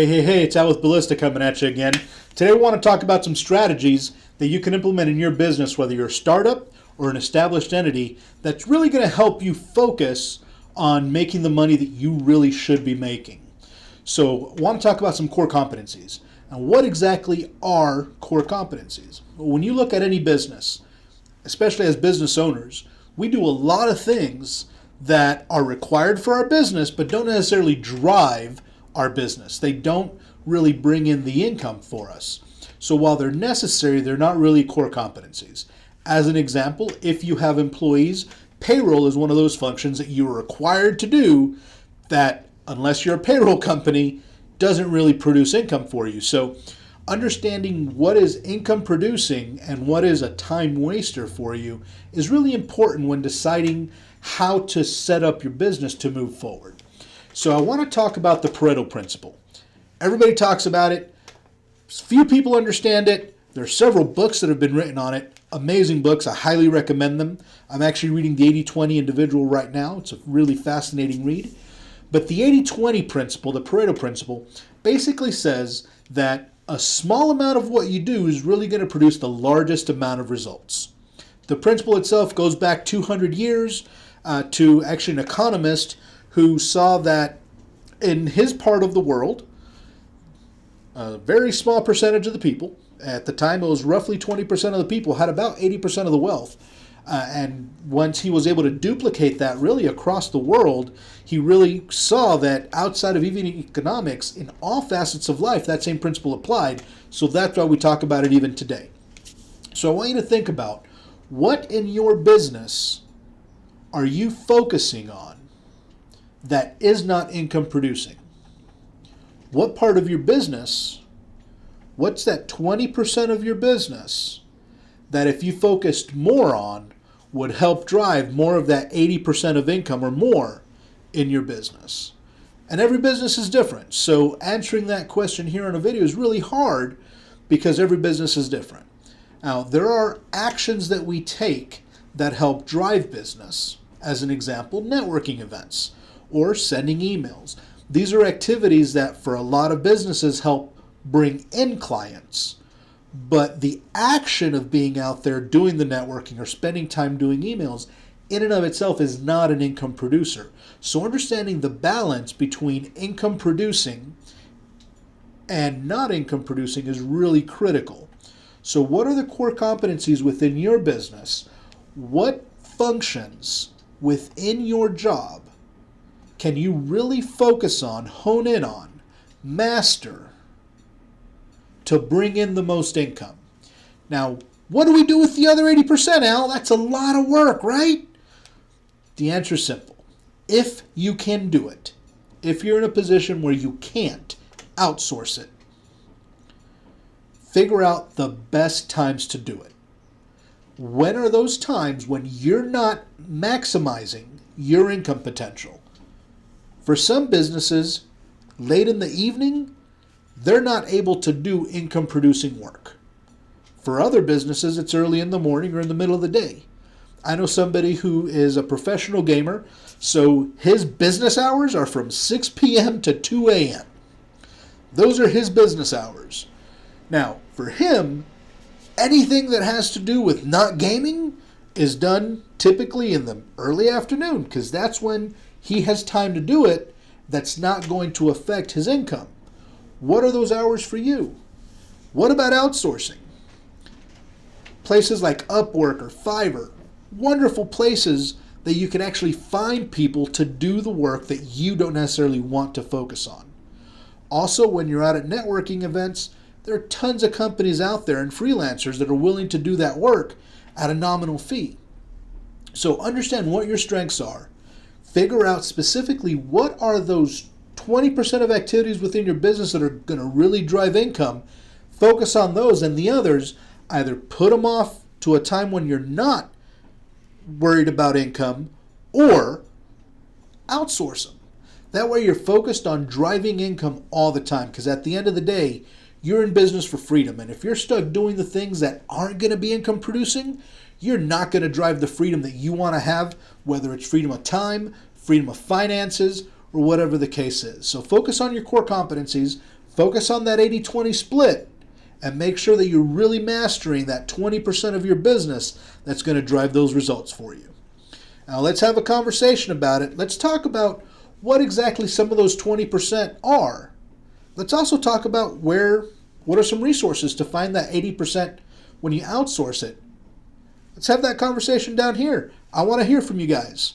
Hey, it's Al with Ballista coming at you again. Today we want to talk about some strategies that you can implement in your business, whether you're a startup or an established entity, that's really going to help you focus on making the money that you really should be making. So I want to talk about some core competencies. Now, what exactly are core competencies? Well, when you look at any business, especially as business owners, we do a lot of things that are required for our business but don't necessarily drive our business. They don't really bring in the income for us. So while they're necessary, they're not really core competencies. As an example, if you have employees, payroll is one of those functions that you are required to do that, unless you're a payroll company, doesn't really produce income for you. So understanding what is income producing and what is a time waster for you is really important when deciding how to set up your business to move forward. So I want to talk about the Pareto principle. Everybody talks about it. Few people understand it. There are several books that have been written on it. Amazing books. I highly recommend them. I'm actually reading the 80-20 Individual right now. It's a really fascinating read. But the 80-20 principle, the Pareto principle, basically says that a small amount of what you do is really going to produce the largest amount of results. The principle itself goes back 200 years to actually an economist who saw that in his part of the world, a very small percentage of the people, at the time it was roughly 20% of the people, had about 80% of the wealth. And once he was able to duplicate that really across the world, he really saw that outside of even economics, in all facets of life, that same principle applied. So that's why we talk about it even today. So I want you to think about, what in your business are you focusing on that is not income producing? What part of your business, what's that 20% of your business that if you focused more on would help drive more of that 80% of income or more in your business? And every business is different. So answering that question here on a video is really hard because every business is different. Now, there are actions that we take that help drive business. As an example, networking events or sending emails. These are activities that for a lot of businesses help bring in clients. But the action of being out there doing the networking or spending time doing emails in and of itself is not an income producer. So understanding the balance between income producing and not income producing is really critical. So what are the core competencies within your business? What functions within your job can you really focus on, hone in on, master to bring in the most income? Now, what do we do with the other 80%, Al? That's a lot of work, right? The answer is simple. If you can do it, if you're in a position where you can't, outsource it. Figure out the best times to do it. When are those times when you're not maximizing your income potential? For some businesses, late in the evening, they're not able to do income producing work. For other businesses, it's early in the morning or in the middle of the day. I know somebody who is a professional gamer, so his business hours are from 6 p.m. to 2 a.m. Those are his business hours. Now, for him, anything that has to do with not gaming is done typically in the early afternoon because that's when he has time to do it. That's not going to affect his income. What are those hours for you? What about outsourcing? Places like Upwork or Fiverr, wonderful places that you can actually find people to do the work that you don't necessarily want to focus on. Also, when you're out at networking events, there are tons of companies out there and freelancers that are willing to do that work at a nominal fee. So understand what your strengths are. Figure out specifically what are those 20% of activities within your business that are going to really drive income. Focus on those, and the others, either put them off to a time when you're not worried about income or outsource them. That way you're focused on driving income all the time, because at the end of the day, you're in business for freedom. And if you're stuck doing the things that aren't going to be income producing, you're not going to drive the freedom that you want to have, whether it's freedom of time, freedom of finances, or whatever the case is. So focus on your core competencies, Focus on that 80-20 split and make sure that you're really mastering that 20% of your business that's going to drive those results for you. Now let's have a conversation about it. Let's talk about what exactly some of those 20% are. Let's also talk about what are some resources to find that 80% when you outsource it. Let's have that conversation down here. I want to hear from you guys.